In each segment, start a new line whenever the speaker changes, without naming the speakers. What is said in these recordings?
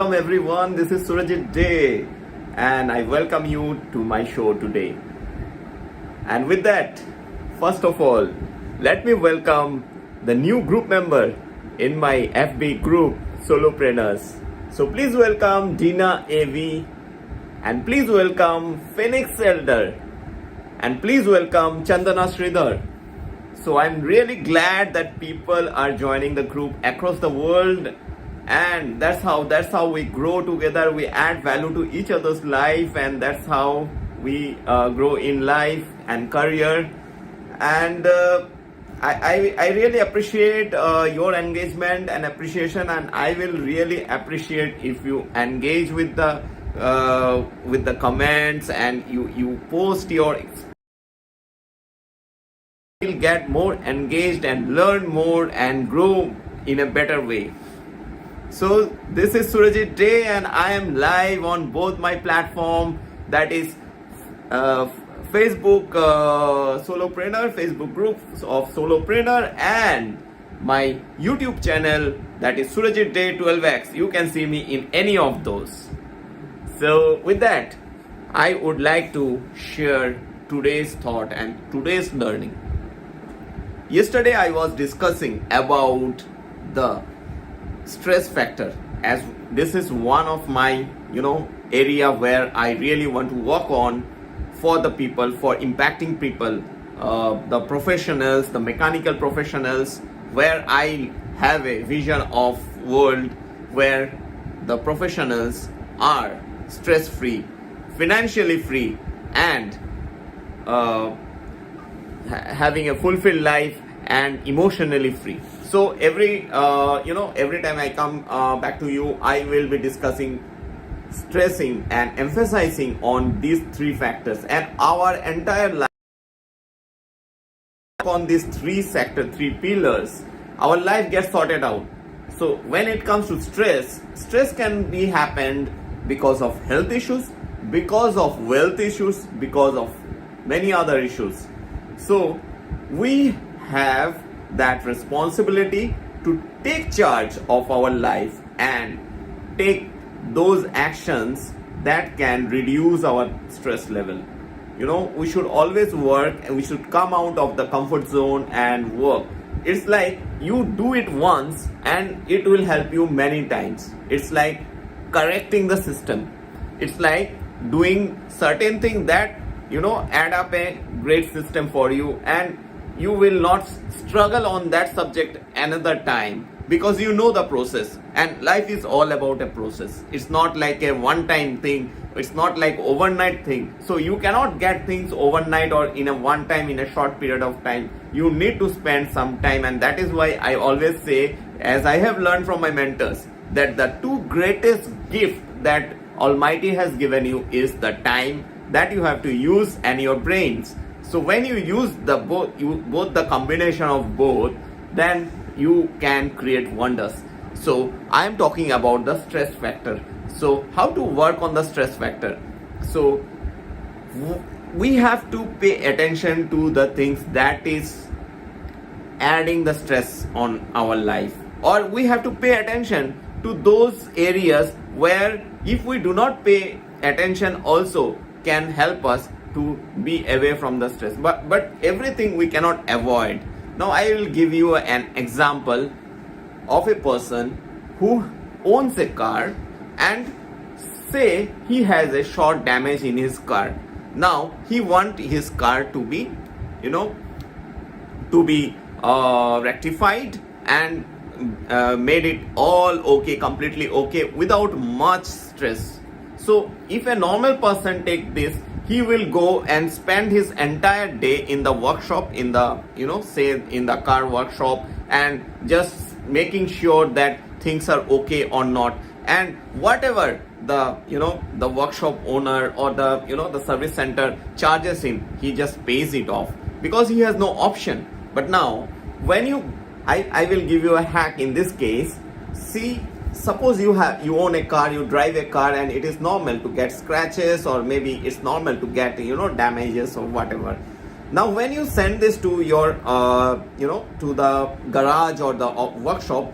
Welcome everyone, this is Surajit Dey and I welcome you to my show today. And with that, first of all, let me welcome the new group member in my FB group, Solopreneurs. So please welcome Dina AV and please welcome Phoenix Elder and please welcome Chandana Sridhar. So I'm really glad that people are joining the group across the world, and that's how we grow together. We add value to each other's life, and that's how we grow in life and career. And I really appreciate your engagement and appreciation, and I will really appreciate if you engage with the comments and you post your will get more engaged and learn more and grow in a better way. So this is Surajit Dey and I am live on both my platform, that is Facebook Solopreneur, Facebook group of Solopreneur, and my YouTube channel, that is Surajit Dey 12x. You can see me in any of those. So with that, I would like to share today's thought and today's learning. Yesterday I was discussing about the stress factor, as this is one of my area where I really want to work on for the people, for impacting people, the professionals, the mechanical professionals, where I have a vision of world where the professionals are stress free, financially free, and having a fulfilled life and emotionally free. So every time I come back to you, I will be discussing, stressing and emphasizing on these three factors, and our entire life on these three pillars, our life gets sorted out. So when it comes to stress can be happened because of health issues, because of wealth issues, because of many other issues. So we have that responsibility to take charge of our life and take those actions that can reduce our stress level. We should always work and we should come out of the comfort zone and work. It's like you do it once and it will help you many times. It's like correcting the system. It's like doing certain things that add up a great system for you, and you will not struggle on that subject another time because you know the process. And life is all about a process. It's not like a one-time thing. It's not like overnight thing. So you cannot get things overnight or in a one time, in a short period of time. You need to spend some time, and that is why I always say, as I have learned from my mentors, that the two greatest gifts that Almighty has given you is the time that you have to use and your brains. So when you use both the combination of both, then you can create wonders. So I am talking about the stress factor. So how to work on the stress factor? So we have to pay attention to the things that is adding the stress on our life, or we have to pay attention to those areas where, if we do not pay attention, also can help us to be away from the stress. But everything we cannot avoid. Now I will give you an example of a person who owns a car, and say he has a short damage in his car. Now he wants his car to be rectified and made it all okay, completely okay, without much stress. So if a normal person take this, he will go and spend his entire day in the workshop, in the say in the car workshop, and just making sure that things are okay or not, and whatever the workshop owner or the service center charges him, he just pays it off because he has no option. But now when I will give you a hack in this case. See, suppose you own a car, you drive a car, and it is normal to get scratches, or maybe it's normal to get damages or whatever. Now when you send this to your to the garage or the workshop,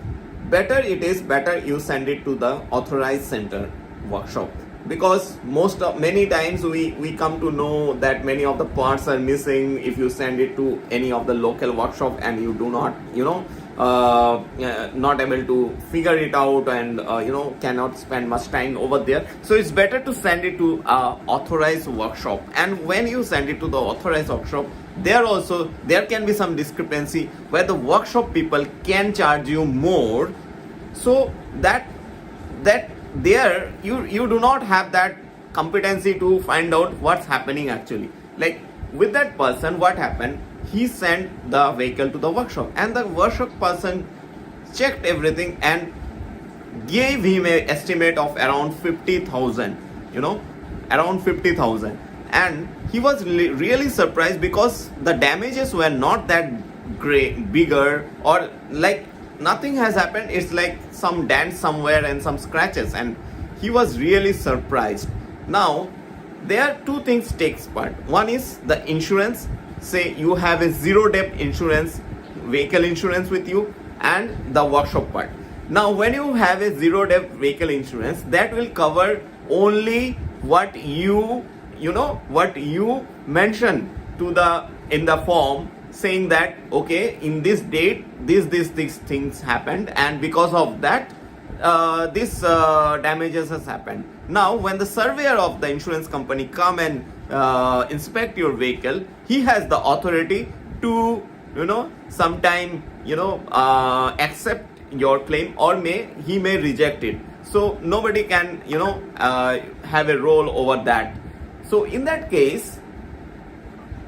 better you send it to the authorized center workshop, because many times we come to know that many of the parts are missing if you send it to any of the local workshop, and you do not not able to figure it out, and cannot spend much time over there. So it's better to send it to authorized workshop. And when you send it to the authorized workshop, there can be some discrepancy where the workshop people can charge you more, so that there you do not have that competency to find out what's happening actually. Like with that person, what happened, he sent the vehicle to the workshop, and the workshop person checked everything and gave him an estimate of around 50,000, around 50,000. And he was really surprised, because the damages were not that bigger, or like nothing has happened. It's like some dents somewhere and some scratches, and he was really surprised. Now there are two things takes part. One is the insurance. Say you have a zero debt insurance, vehicle insurance with you, and the workshop part. Now when you have a zero debt vehicle insurance, that will cover only what you mention in the form, saying that okay, in this date these things happened, and because of that this damages has happened. Now when the surveyor of the insurance company come and inspect your vehicle, he has the authority to sometime accept your claim, or he may reject it. So nobody can have a role over that. So in that case,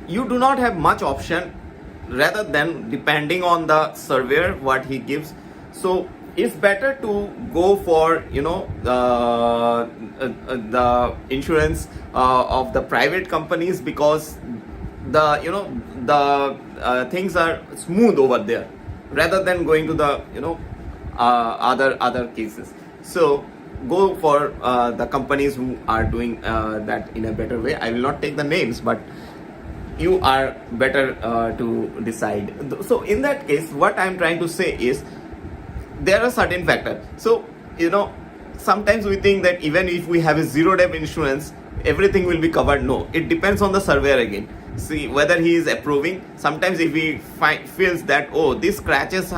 you do not have much option rather than depending on the surveyor what he gives. So it's better to go for the insurance of the private companies, because the things are smooth over there, rather than going to the other cases. So go for the companies who are doing that in a better way. I will not take the names, but you are better to decide. So in that case, what I'm trying to say is, there are certain factors. So sometimes we think that even if we have a zero debt insurance, everything will be covered. No, it depends on the surveyor again. See whether he is approving. Sometimes if he feels that this scratches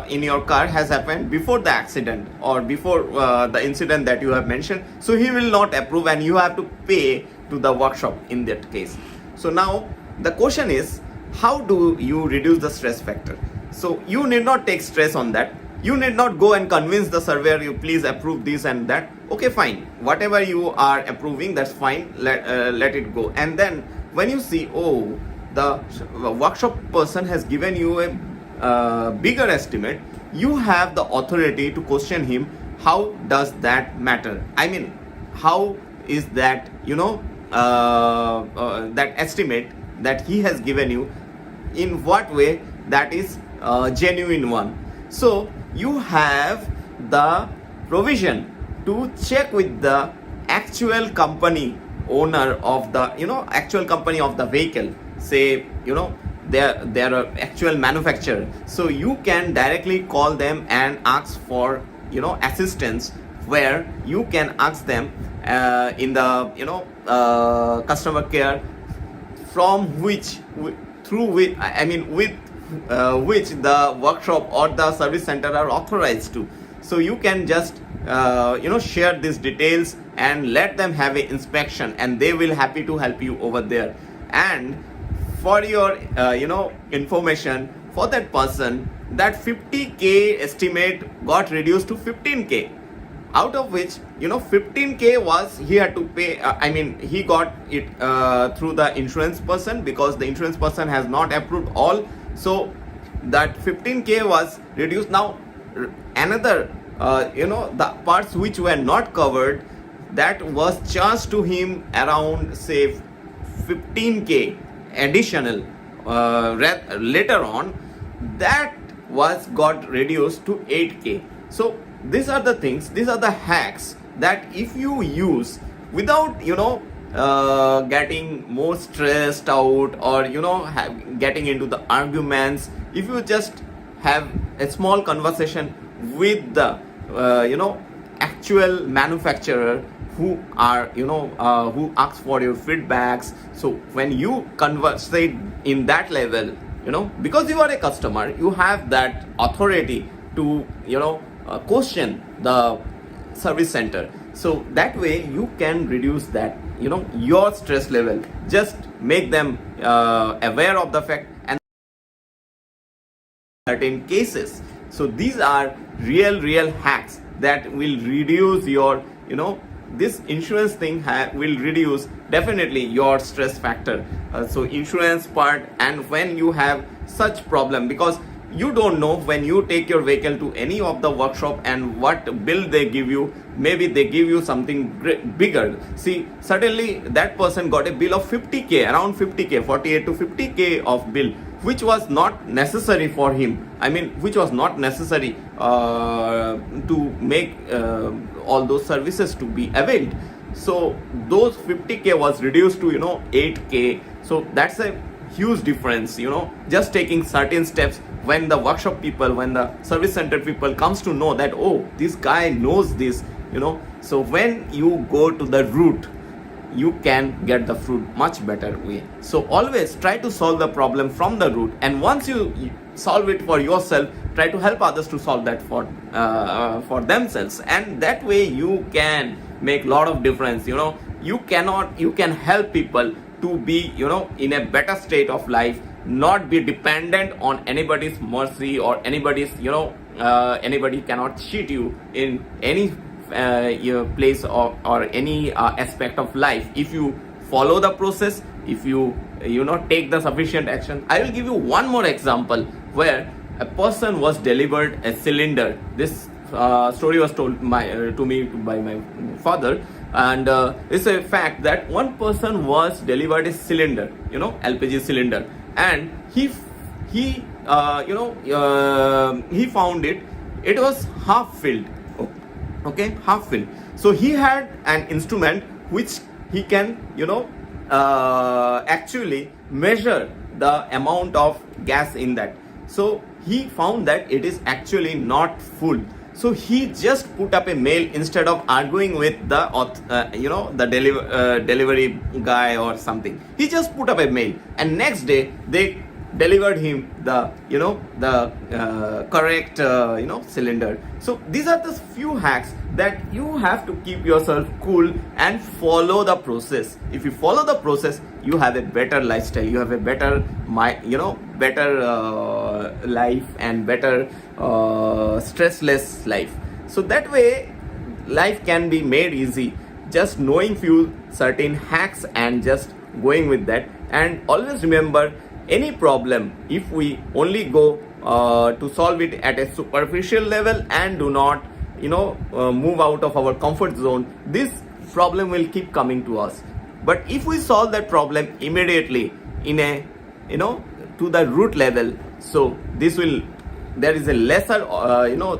in your car has happened before the accident or before the incident that you have mentioned, so he will not approve, and you have to pay to the workshop in that case. So now the question is, how do you reduce the stress factor? So you need not take stress on that. You need not go and convince the surveyor, you please approve this and that. Okay, fine, whatever you are approving, that's fine, let it go. And then when you see the workshop person has given you a bigger estimate, you have the authority to question him. How does that matter? I mean, how is that that estimate that he has given you, in what way that is genuine one? So you have the provision to check with the actual company owner of the actual company of the vehicle. Say they are actual manufacturer, so you can directly call them and ask for assistance, where you can ask them in the customer care, from which with which the workshop or the service center are authorized to. So you can just share these details and let them have an inspection, and they will happy to help you over there. And for your information, for that person, that 50k estimate got reduced to 15k, out of which 15k was he had to pay. He got it through the insurance person, because the insurance person has not approved all. So that 15k was reduced. Now another the parts which were not covered, that was charged to him around say 15k additional later on, that was got reduced to 8k. So these are the things, these are the hacks that if you use without getting more stressed out, or getting into the arguments, if you just have a small conversation with the actual manufacturer who are who asks for your feedbacks. So when you conversate in that level, because you are a customer, you have that authority to question the service center. So that way you can reduce that your stress level. Just make them aware of the fact and certain cases. So these are real hacks that will reduce your this insurance thing will reduce definitely your stress factor. So insurance part, and when you have such problem, because you don't know when you take your vehicle to any of the workshop and what bill they give you. Maybe they give you something bigger. See, suddenly that person got a bill of 50k, around 50k, 48 to 50k of bill, which was not necessary for him. I mean, which was not necessary to make all those services to be availed. So those 50k was reduced to 8k. So that's a huge difference. Just taking certain steps, when the workshop people, when the service center people comes to know that, oh, this guy knows this, so when you go to the root, you can get the fruit much better way. So always try to solve the problem from the root, and once you solve it for yourself, try to help others to solve that for themselves, and that way you can make lot of difference. You can help people to be in a better state of life, not be dependent on anybody's mercy or anybody's anybody cannot cheat you in any place or any aspect of life. If you follow the process, if you take the sufficient action. I will give you one more example where a person was delivered a cylinder. This story was told to me by my father, and it's a fact that one person was delivered a cylinder, LPG cylinder, and he found it was half filled. Okay, half filled. So he had an instrument which he can actually measure the amount of gas in that. So he found that it is actually not full. So he just put up a mail instead of arguing with the delivery guy or something. He just put up a mail, and next day they delivered him the correct cylinder. So these are the few hacks that you have to keep yourself cool and follow the process. If you follow the process, you have a better lifestyle, you have a better better life and better stressless life. So that way life can be made easy, just knowing few certain hacks and just going with that. And always remember, any problem, if we only go to solve it at a superficial level and do not move out of our comfort zone, this problem will keep coming to us. But if we solve that problem immediately in a to the root level, so there is a lesser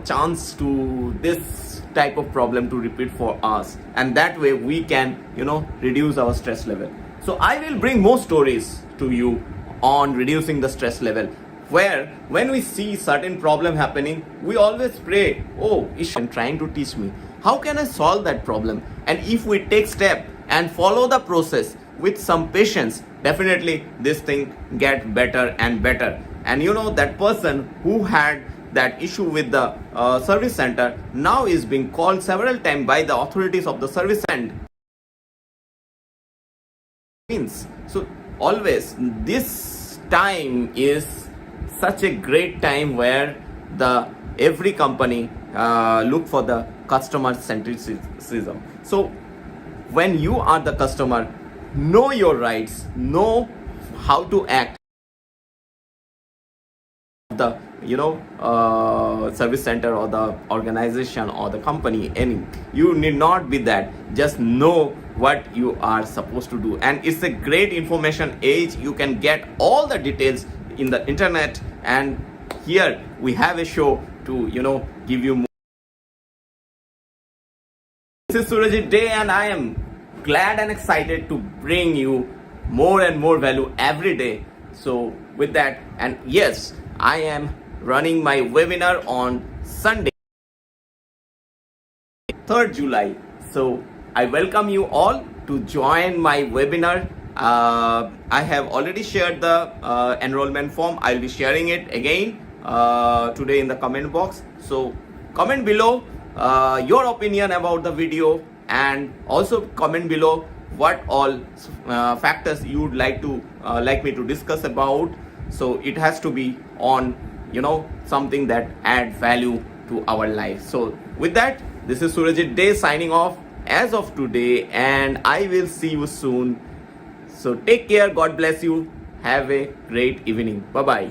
chance to this type of problem to repeat for us, and that way we can reduce our stress level. So I will bring more stories to you on reducing the stress level, where when we see certain problem happening, we always pray, oh, Ishan trying to teach me, how can I solve that problem? And if we take step and follow the process with some patience, definitely this thing get better and better. And that person who had that issue with the service center now is being called several times by the authorities of the service center. So always this time is such a great time where every company look for the customer centricism. So when you are the customer, know your rights, know how to act. The service center or the organization or the company, you need not be that, just know what you are supposed to do. And it's a great information age, you can get all the details in the internet, and here we have a show to give you more. This is Surajit Dey, and I am glad and excited to bring you more and more value every day. So with that, and yes, I am running my webinar on Sunday. 3rd July. So I welcome you all to join my webinar. I have already shared the enrollment form. I'll be sharing it again today in the comment box. So comment below your opinion about the video, and also comment below what all factors you would like me to discuss about. So it has to be on something that add value to our life. So with that, this is Surajit Dey signing off as of today, and I will see you soon. So take care, God bless you, have a great evening, bye bye.